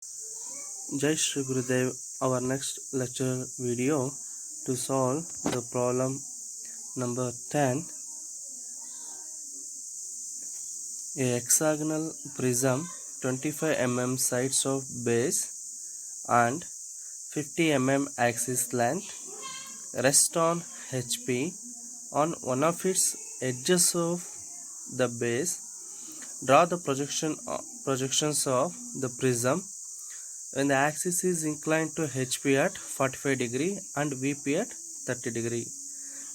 Jai Shri Gurudev. Our next lecture video to solve the problem number 10. A hexagonal prism 25 mm sides of base and 50 mm axis length rests on HP on one of its edges of the base. Draw the projections of the prism when the axis is inclined to HP at 45 degree and VP at 30 degree.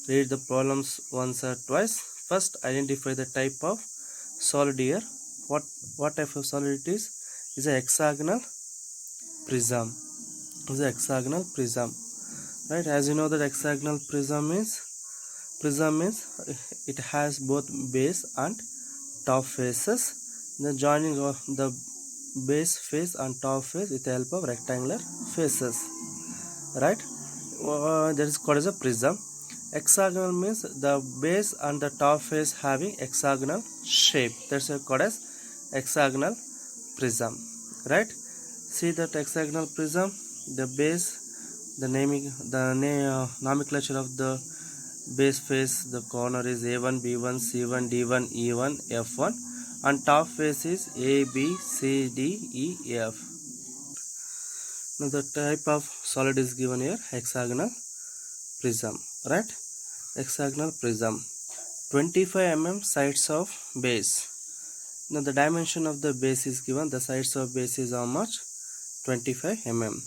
Read the problems once or twice. First, identify the type of solid here. What type of solid it is? Is a hexagonal prism. Is a hexagonal prism. Right? As you know that hexagonal prism means it has both base and top faces. The joining of the base face and top face with the help of rectangular faces, right? That is called as a prism. Hexagonal means the base and the top face having hexagonal shape. That's called as hexagonal prism, right? See that hexagonal prism, the base, the nomenclature of the base face, the corner is A1, B1, C1, D1, E1, F1, and top face is A, B, C, D, E, F. Now the type of solid is given here, hexagonal prism, right? Hexagonal prism, 25 mm sides of base. Now the dimension of the base is given, the sides of base is how much? 25 mm.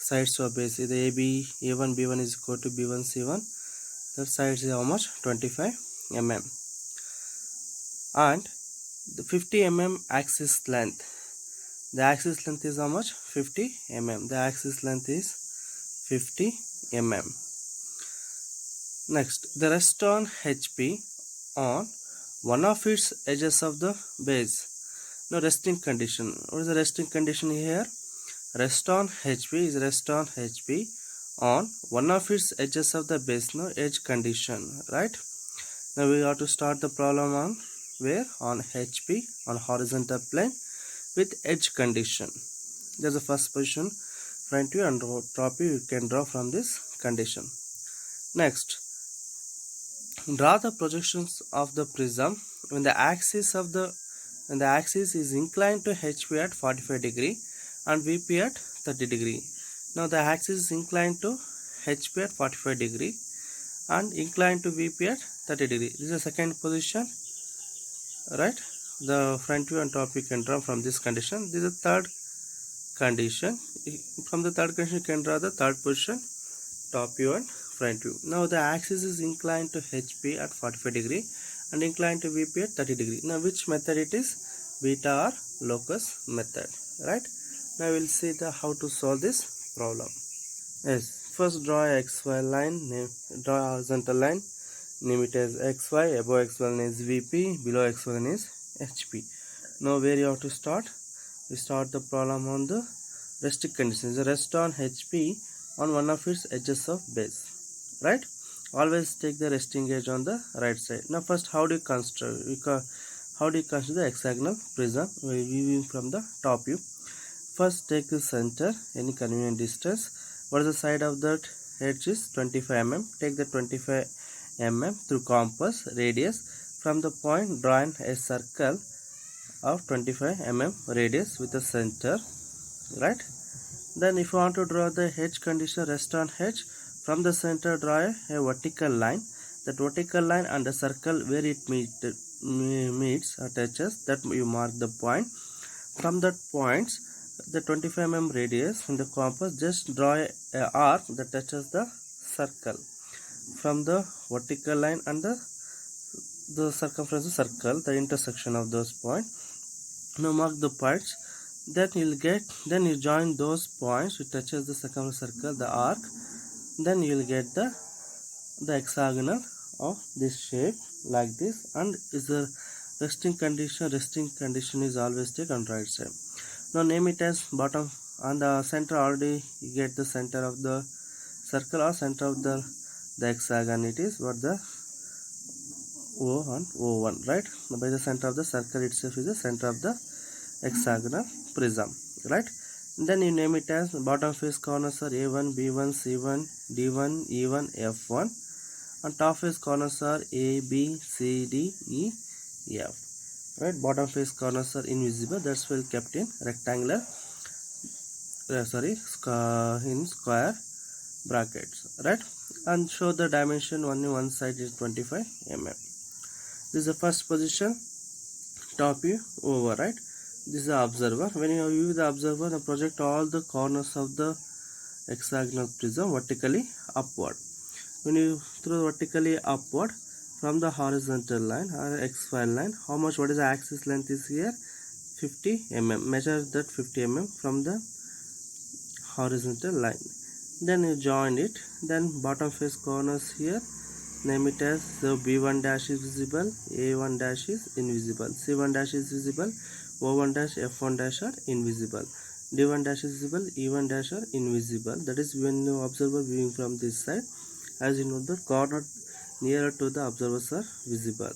Sides of base is AB, A1, B1 is equal to B1, C1. The sides is how much? 25 mm. And the 50 mm axis length. The axis length is how much? 50 mm. The axis length is 50 mm. Next, the rest on HP on one of its edges of the base. Now resting condition. What is the resting condition here? Rest on HP is rest on HP on one of its edges of the base. No edge condition, right? Now we have to start the problem on where? On HP, on horizontal plane with edge condition. There's the first position, front view and top view you can draw from this condition. Next, draw the projections of the prism when the axis is inclined to HP at 45 degree and VP at 30 degree. Now the axis is inclined to HP at 45 degree and inclined to VP at 30 degree. This is the second position, right? The front view and top view can draw from this condition. This is the third condition. From the third condition you can draw the third position, top view and front view. Now the axis is inclined to HP at 45 degree and inclined to VP at 30 degree. Now which method it is? Beta or locus method, right? Now we'll see how to solve this problem. Yes, first draw a XY line, draw a horizontal line, name it as XY, above XY line is VP, below XY line is HP. Now where you have to start? We start the problem on the resting conditions. The rest on HP on one of its edges of base, right? Always take the resting edge on the right side. Now first, how do you construct the hexagonal prism? We viewing from the top view. First take the center, any convenient distance. What is the side of that edge is 25 mm. Take the 25 mm through compass radius. From the point, draw a circle of 25 mm radius with the center, right? Then if you want to draw the edge condition, rest on edge, from the center draw a vertical line. That vertical line and the circle where it meets or touches, that you mark the point. From that point, the 25 mm radius in the compass, just draw a arc that touches the circle from the vertical line and the circumference of the circle, the intersection of those points. Now mark the points. Then you join those points which touches the circumference circle, the arc. Then you will get the hexagonal of this shape like this, and is the resting condition. Resting condition is always take on right side. Now name it as bottom. On the center already you get the center of the circle or center of the hexagon. It is what the O and O1, right? By the center of the circle itself is the center of the hexagonal prism. right? Then you name it as bottom face corners are A1, B1, C1, D1, E1, F1, and top face corners are A, B, C, D, E, F. Right? Bottom face corners are invisible. That's why kept in rectangular. In square brackets. Right? And show the dimension only one side is 25 mm. This is the first position. Top view over. Right? This is the observer. When you view the observer, project all the corners of the hexagonal prism vertically upward. When you throw vertically upward from the horizontal line or XY line, what is the axis length is here? 50 mm. Measure that 50 mm from the horizontal line. Then you join it. Then bottom face corners here, name it as the B1 dash is visible, A1 dash is invisible, C1 dash is visible, O1 dash, F1 dash are invisible, D1 dash is visible, E1 dash are invisible. That is when you observer viewing from this side. As you know, the corner nearer to the observers are visible.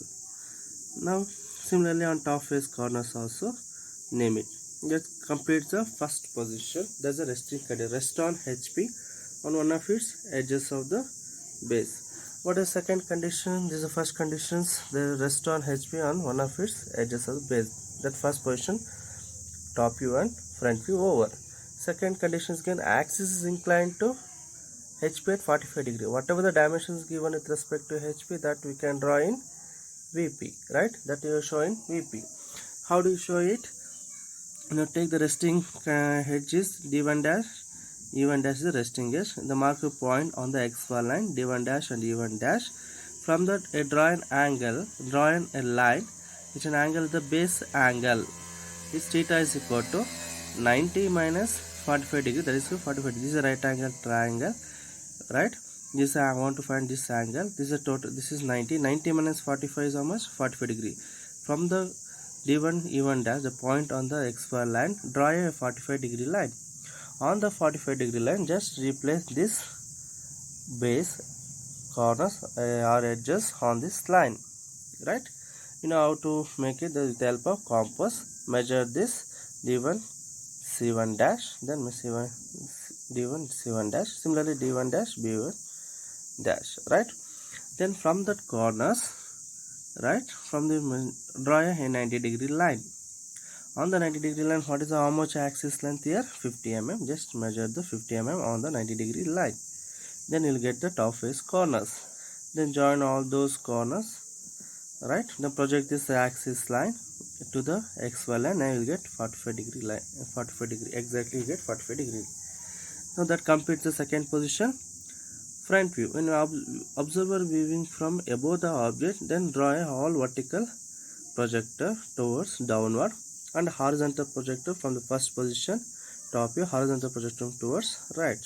Now similarly on top face corners also name it. That completes the first position. There's a resting condition. Rest on HP on one of its edges of the base. What is second condition? This is the first conditions. The rest on HP on one of its edges of the base. That first position, top view and front view over. Second condition is again axis is inclined to HP at 45 degree. Whatever the dimensions given with respect to HP, that we can draw in VP, right? That you show in VP. How do you show it? Now take the resting edges D1 dash, E1 dash is the resting edge. The marker point on the XY line D1 dash and E1 dash. From that, draw an angle, draw a line. It's an angle, the base angle. Its theta is equal to 90 minus 45 degree. That is 45 degree. This is a right angle triangle, right? This I want to find this angle. This is a total. This is 90. 90 minus 45 is how much? 45 degree. From the D1 E1 dash, the point on the XY line, draw a 45 degree line. On the 45 degree line, just replace this base corners or edges on this line, right? You know how to make it with the help of compass. Measure this D1 C1 dash, then C1 D1 C1 dash, similarly D1 dash B1 dash, right? Then from that corners, right, from the draw a 90 degree line. On the 90 degree line, what is the how much axis length here? 50 mm. Just measure the 50 mm on the 90 degree line. Then you'll get the top face corners. Then join all those corners, right? Then project this axis line to the XY line and you'll get 45 degree line. 45 degree, exactly you get 45 degree. Now that completes the second position. Front view. When observer viewing from above the object, then draw a all vertical projector towards downward and horizontal projector from the first position, top view, horizontal projector towards right.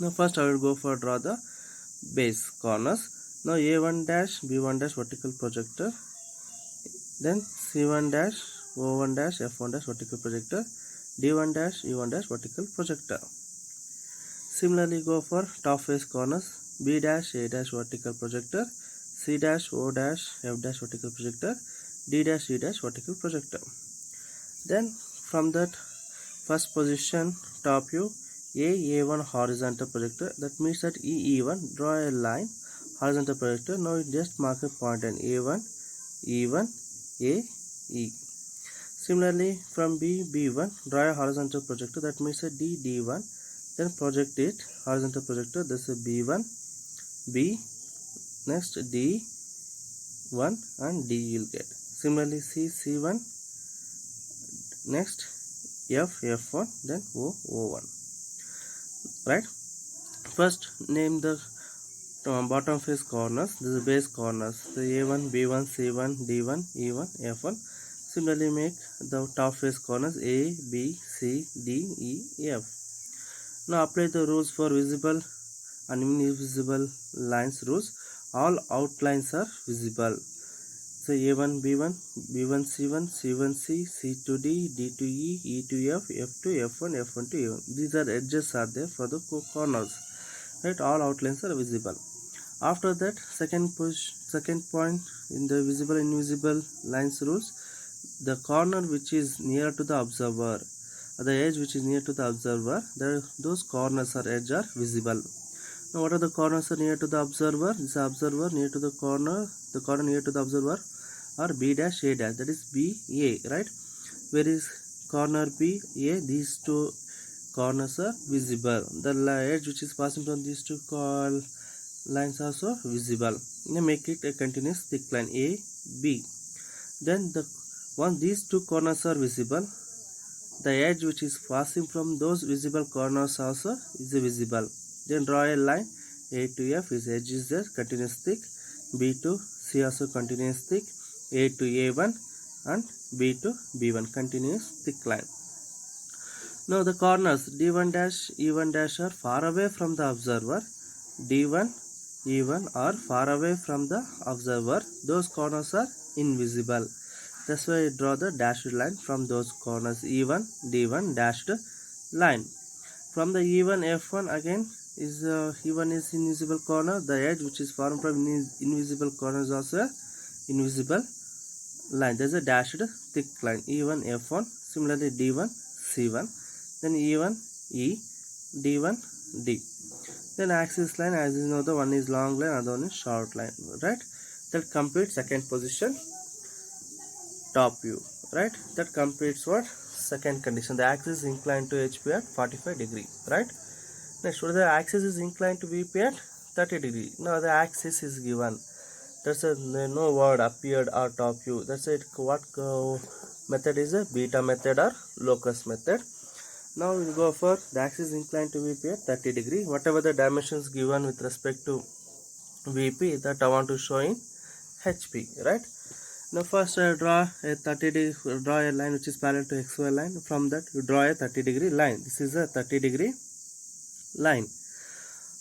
Now first I will go for draw the base corners. Now A1 dash, B1 dash vertical projector, then C1 dash, O1 dash, F1 dash vertical projector, D1 dash, E1 dash vertical projector. Similarly go for top face corners, B dash, A dash vertical projector, C dash, O dash, F dash vertical projector, D dash, E dash vertical projector. Then from that first position, top view, A1 horizontal projector, that means that E1, draw a line, horizontal projector. Now you just mark a point on A1, E1, A, E. Similarly from B1, draw a horizontal projector, that means a D1, then project it, horizontal projector, this is B1, B, next D1 and D you'll get. Similarly C1, next F1, then O1, right? First name the bottom face corners. This is base corners, the A1, B1, C1, D1, E1, F1. Similarly make the top face corners A, B, C, D, E, F. Now apply the rules for visible and invisible lines rules. All outlines are visible. So A1, B1, B1, C1, C1, C, C2D, D2E, E2F, F2, F1, F1 to A1. These are edges are there for the corners. Right? All outlines are visible. After that, second point in the visible and invisible lines rules. The corner which is near to the observer At the edge which is near to the observer, those corners or edge are visible. Now what are the corners are near to the observer? This observer near to the corner near to the observer are B dash A dash, that is B A, right? Where is corner B A? These two corners are visible. The edge which is passing from these two lines also visible. Now make it a continuous thick line A B. Then once these two corners are visible, the edge which is passing from those visible corners also is visible. Then draw a line. A to F is edge is there, continuous thick. B to C also continuous thick. A to A1 and B to B1 continuous thick line. Now the corners D1 dash E1 dash are far away from the observer. D1 E1 are far away from the observer. Those corners are invisible. That's why I draw the dashed line from those corners. E1 D1 dashed line. From the E1 F1 again is E1 is invisible corner. The edge which is formed from invisible corner is also invisible line. There's a dashed thick line. E1 F1. Similarly D1 C1. Then E1 E D1 D. Then axis line, as you know, the one is long line, other one is short line, right? That completes second position top view, right? That completes what? Second condition. The axis is inclined to HP at 45 degree, right? Next, what the axis is inclined to VP at 30 degree. Now the axis is given. That's a no word appeared or top view. That's it. What method is a beta method or locus method. Now we will go for the axis inclined to VP at 30 degree. Whatever the dimensions given with respect to VP that I want to show in HP, right? Now first draw a line which is parallel to XY line. From that you draw a 30 degree line. This is a 30 degree line.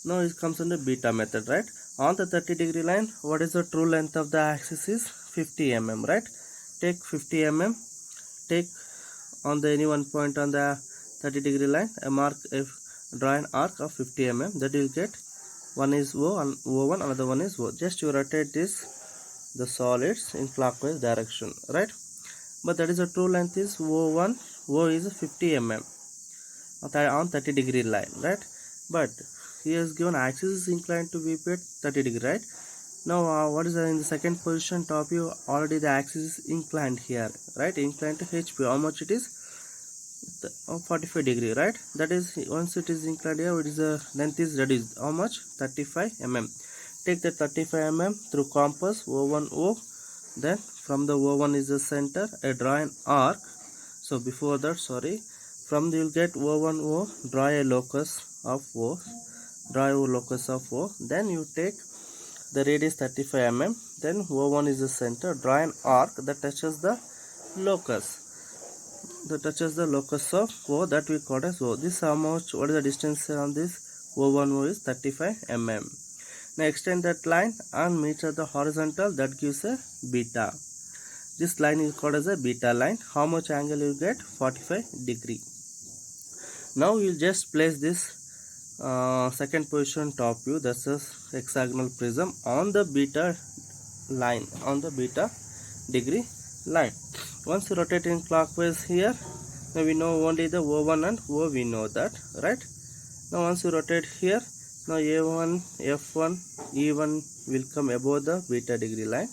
Now it comes under beta method, right? On the 30 degree line, what is the true length of the axis is 50 mm, right? Take 50 mm, take on the any one point on the 30 degree line, draw an arc of 50 mm. That you will get one is O and O1, another one is O. Just you rotate the solids in clockwise direction, right? But that is the true length is O1. O is 50 mm on 30 degree line, right? But here is given axis is inclined to VP at 30 degree, right? Now what is in the second position top view? Already the axis is inclined here, right? Inclined to HP. How much it is? 45 degree, right? That is, once it is inclined here, it is length is reduced. How much? 35 mm. Take the 35 mm through compass O1 O. Then from the O1 is the center. Draw an arc. So before that, sorry, from the, you will get O1 O. Draw a locus of O. Draw a locus of O. Then you take the radius 35 mm. Then O1 is the center. Draw an arc that touches the locus. That touches the locus of O, that we call as O. This how much? What is the distance on this? O1 O is 35 mm. Now extend that line and meet at the horizontal. That gives a beta. This line is called as a beta line. How much angle you get? 45 degree. Now you just place this second position top view, that's a hexagonal prism, on the beta line, on the beta degree line. Once you rotate in clockwise here, now we know only the O1 and O, we know that, right? Now once you rotate here, now A1, F1, E1 will come above the beta degree line.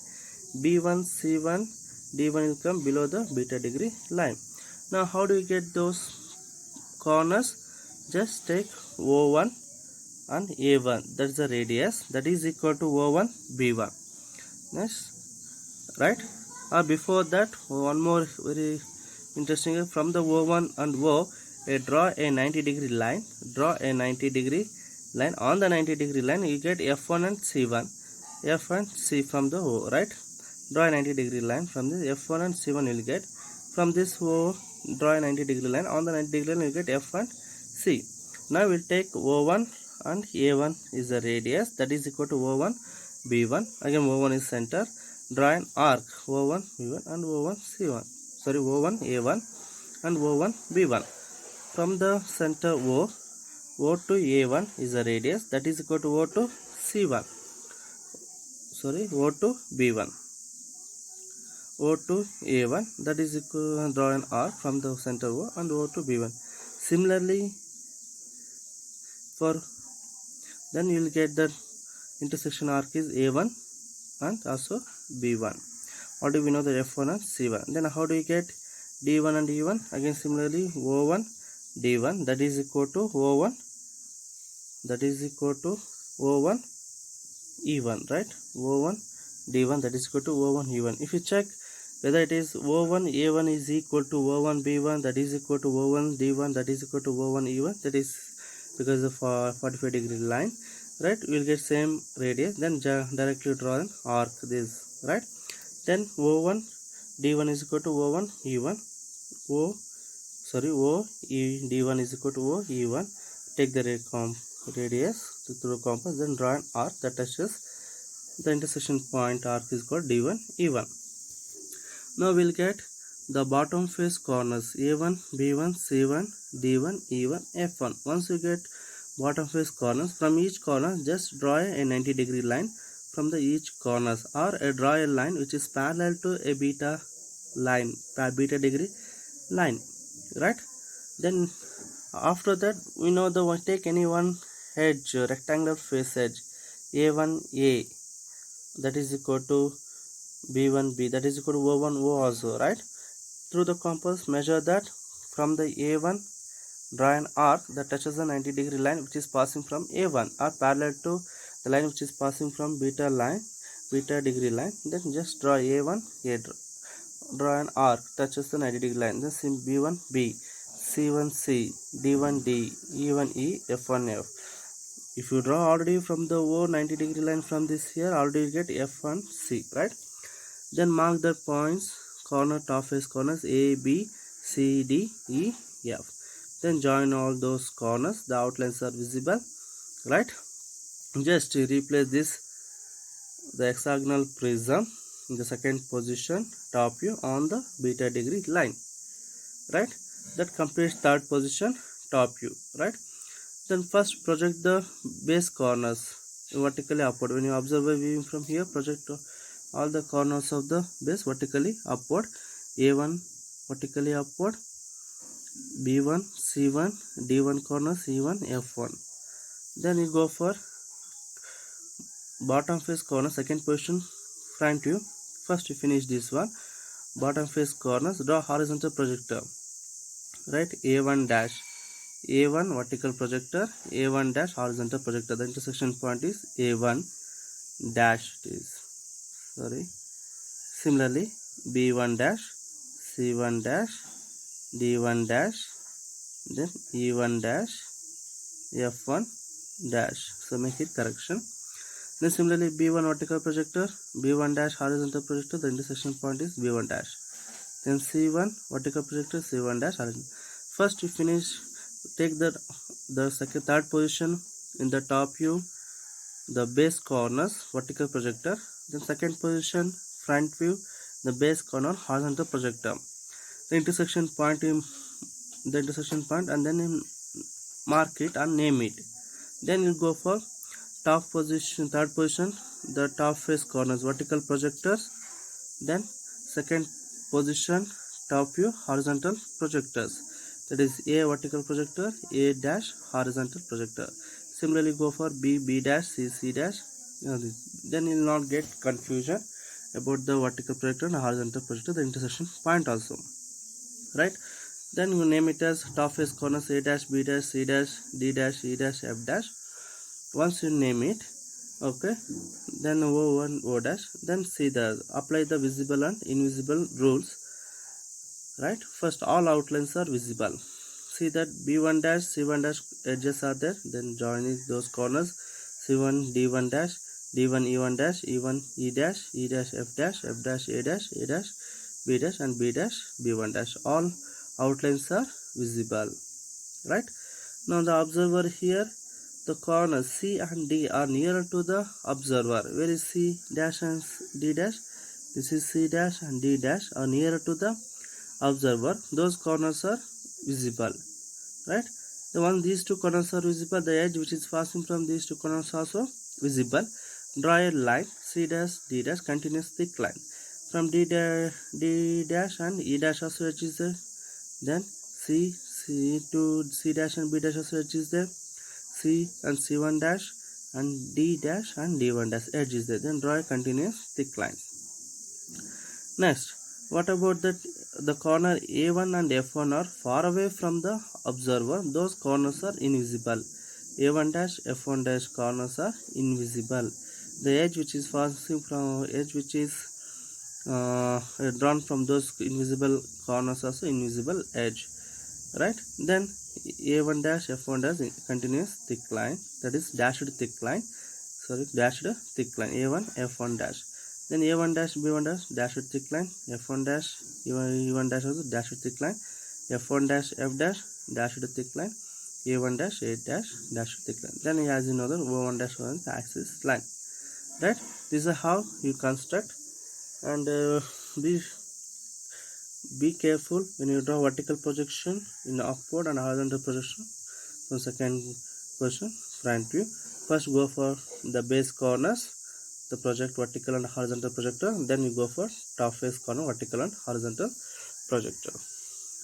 B1, C1, D1 will come below the beta degree line. Now how do you get those corners? Just take O1 and A1, that's the radius, that is equal to O1 B1. Next, right? Before that, one more very interesting, from the O1 and O, draw a 90 degree line. Draw a 90 degree line. On the 90 degree line, you get F1 and C1. F and C from the O, right? Draw a 90 degree line. From this F1 and C1 you will get. From this O, draw a 90 degree line. On the 90 degree line, you get F and C. Now we will take O1 and A1 is the radius, that is equal to O1 B1. Again O1 is center. Draw an arc O1 B1 and O1 C1. Sorry, O1 A1 and O1 B1. From the center O to A1 is the radius, that is equal to O to C1. Sorry, O to B1. O to A1, that is equal, draw an arc from the center O and O to B1. Similarly, for then you will get that intersection arc is A1 and also B1. Already we know the F1 and C1. Then how do you get D1 and E1? Again similarly, O1 D1, that is equal to O1, that is equal to O1 E1, right? O1 D1, that is equal to O1 E1. If you check whether it is O1 A1 is equal to O1 B1, that is equal to O1 D1, that is equal to O1 E1, that is because of 45 degree line, right? We will get same radius. Then directly draw an arc, this, right? Then O1 D1 is equal to O1 E1, O D1 is equal to O E1. Take the radius through the compass, then draw an arc that touches the intersection point. Arc is called D1 E1. Now we'll get the bottom face corners A1, B1, C1, D1, E1, F1. Once you get bottom face corners, from each corner just draw a 90 degree line from the each corners, or draw a line which is parallel to a beta line, beta degree line, right? Then after that we know the take any one edge, rectangular face edge A1A, that is equal to B1B, that is equal to O1O also, right? Through the compass measure that from the A1, draw an arc that touches the 90 degree line which is passing from A1 or parallel to the line which is passing from beta degree line. Then just draw A1 A, draw an arc touches the 90 degree line. Then B1B, C1C, D1D, E1E, F1F. If you draw already from the O 90 degree line from this here, already you get F1C, right? Then mark the points, corner, top face corners A, B, C, D, E, F. Then join all those corners. The outlines are visible, right? Just replace the hexagonal prism in the second position, top view on the beta degree line, right? That completes third position, top view, right? Then first project the base corners vertically upward. When you observe a viewing from here, project all the corners of the base vertically upward. A1 vertically upward, B1, C1, D1 corner, C1, F1. Then you go for bottom face corner, second position, front view. First you finish this one. Bottom face corners, draw horizontal projector, right? A1 dash, A1 vertical projector, A1 dash horizontal projector. The intersection point is A1 dash. Similarly, B1 dash, C1 dash, D1 dash, then E1 dash, F1 dash. So make it correction. Then similarly, B1 vertical projector, B1 dash horizontal projector. The intersection point is B1 dash. Then C1 vertical projector, C1 dash horizontal. First you finish, take the third position in the top view, the base corners vertical projector. Then second position, front view, the base corner horizontal projector. The intersection point, and then you mark it and name it. Then you go for top position, third position, the top face corners vertical projectors. Then second position, top view horizontal projectors. That is A vertical projector, A dash horizontal projector. Similarly go for B dash, C dash. Then you will not get confusion about the vertical projector and horizontal projector, the intersection point also, right? Then you name it as top face corners A dash, B dash, C dash, D dash, E dash, F dash. Once you name it, okay, then O1 O dash, then apply the visible and invisible rules, right? First all outlines are visible. See that B1 dash, C1 dash edges are there, then join those corners. C1 D1 dash, D1 E1 dash, E1 E dash, E dash F dash, F dash A dash, A dash B dash, and B dash B1 dash. All outlines are visible, right? Now the observer here, the corners C and D are nearer to the observer. Where is C dash and D dash? This is C dash and D dash are nearer to the observer. Those corners are visible, right? The one these two corners are visible, the edge which is passing from these two corners also visible. Draw a line C dash D dash, continuous thick line From D dash and E dash also edge is there. Then C to C dash and B dash also edge is there. C and C1 dash and D dash and D1 dash edge is there. Then draw a continuous thick line. Next, what about the corner A1 and F1 are far away from the observer? Those corners are invisible. A1 dash F1 dash corners are invisible. The edge which is passing from edge which is drawn from those invisible corners also invisible edge, right? Then A1 dash F1 dash continuous thick line, that is dashed thick line, dashed thick line A1 F1 dash. Then A1 dash B1 dash dashed thick line, F1 dash E1 dash also dashed thick line, F1 dash F dash dashed thick line, A1 dash A dash dashed thick line. Then as you know the O1 dash was the axis line, right? This is how you construct. And be careful when you draw vertical projection in the upward and horizontal projection. So second question, front view. First go for the base corners, the project vertical and horizontal projector. Then you go for top face corner, vertical and horizontal projector,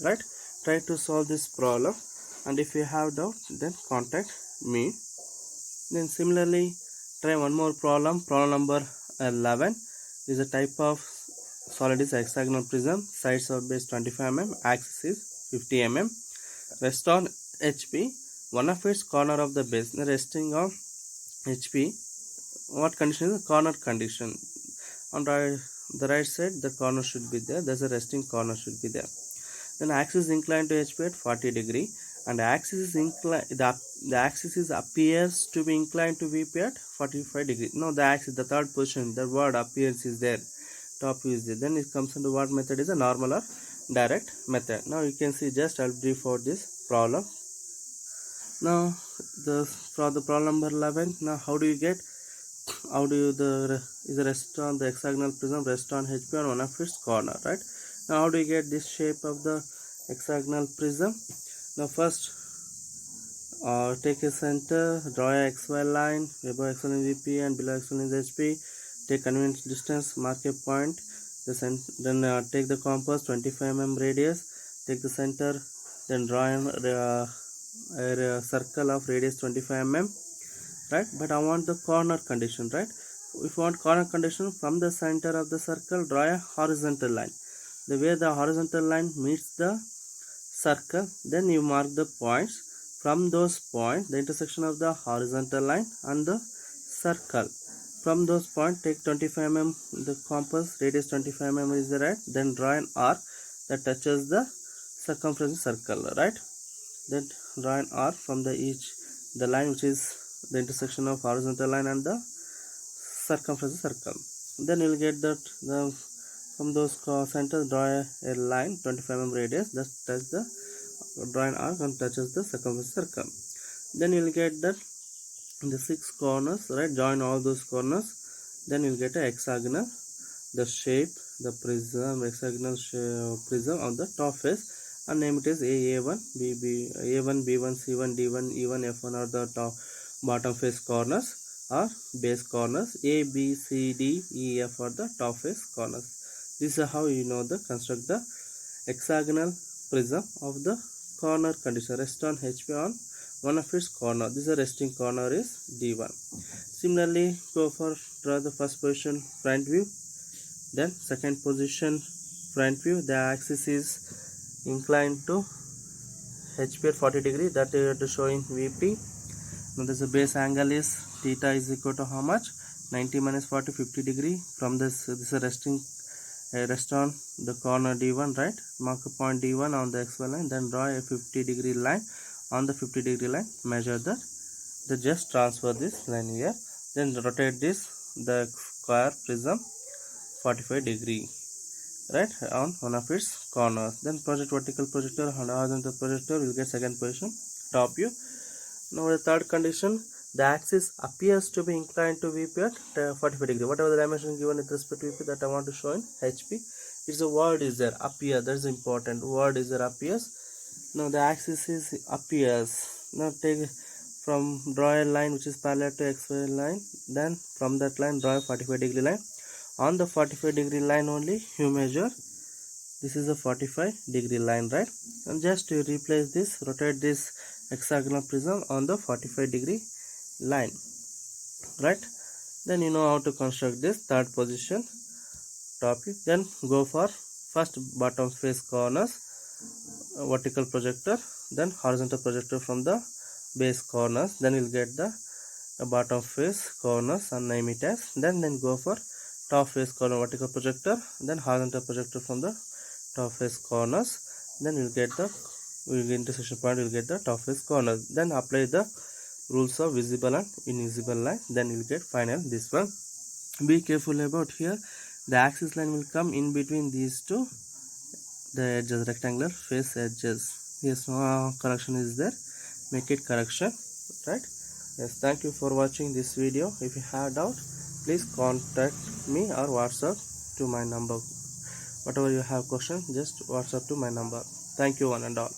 right? Try to solve this problem, and if you have doubt then contact me. Then similarly try one more problem. Problem number 11 is a type of solid is hexagonal prism. Sides of base 25 mm, axis is 50 mm. Rest on HP. One of its corner of the base. The resting on HP. What condition is the corner condition? On the right side, the corner should be there. There's a resting corner should be there. Then axis is inclined to HP at 40 degree, and the axis is inclined. The axis is appears to be inclined to VP at 45 degree. No, the axis, the third position, the word appears is there. Top view is there. Then it comes into what method is a normal or direct method. Now you can see, just I'll brief out this problem. Now for the problem number 11. Now how do you get? How do you is the rest on the hexagonal prism rest on HP on one of its corner, right? Now how do you get this shape of the hexagonal prism? Now first take a center, draw a XY line, above XY line VP and below XY line is HP. Take convenient distance, mark a point, then take the compass 25 mm radius, take the center, then draw a circle of radius 25 mm, right? But I want the corner condition, right? If you want corner condition, from the center of the circle draw a horizontal line. The way the horizontal line meets the circle, then you mark the points. From those points, the intersection of the horizontal line and the circle. From those points, take 25 mm the compass, radius 25 mm is the right. Then draw an arc that touches the circumference circle, right? Then draw an arc from the line which is the intersection of horizontal line and the circumference circle. Then you will get that from those centers draw a line 25 mm radius that touches the draw an arc and touches the circumference circle. Then you will get that the 6 corners, right? Join all those corners. Then you will get a hexagonal, the shape, the prism, hexagonal prism on the top face, and name it is A1, A1, B1, C1, D1, E1, F1 are the top bottom face corners or base corners. A, B, C, D, E, F are the top face corners. This is how you know the construct the hexagonal prism of the corner condition. Rest on HP on one of its corner. This is a resting corner is D1. Similarly, go for draw the first position front view, then second position front view. The axis is inclined to HP at 40 degree, that you have to show in VP. Now this base angle is theta is equal to how much? 90 minus 40, 50 degree. From this is a rest on the corner D1, right? Mark a point D1 on the XY line, then draw a 50 degree line. On the 50 degree line, measure that. Then just transfer this line here. Then rotate the square prism 45 degree, right, on one of its corners. Then project vertical projector and horizontal projector will get second position, top view. Now the third condition, the axis appears to be inclined to VP at 45 degree. Whatever the dimension given with respect to VP that I want to show in HP, it's a word is there, appear. That's important. Word is there, appears. Now the axis is appears. Now take draw a line which is parallel to XY line. Then from that line draw a 45 degree line. On the 45-degree line only you measure. This is a 45-degree line, right? And just to replace this, rotate this hexagonal prism on the 45-degree line, right? Then you know how to construct this third position top view. Then go for first bottom face corners, vertical projector, then horizontal projector from the base corners. Then you'll get the bottom face corners and name it as. Then go for top face corner vertical projector, then horizontal projector from the top face corners. Then you'll get the intersection point, you'll get the top face corners. Then apply the rules of visible and invisible line. Then you'll get final this one. Be careful about here. The axis line will come in between these two, the edges, rectangular face edges. Yes, no correction is there. Make it correction, right? Yes, thank you for watching this video. If you have doubt, please contact me or WhatsApp to my number. Whatever you have question, just WhatsApp to my number. Thank you one and all.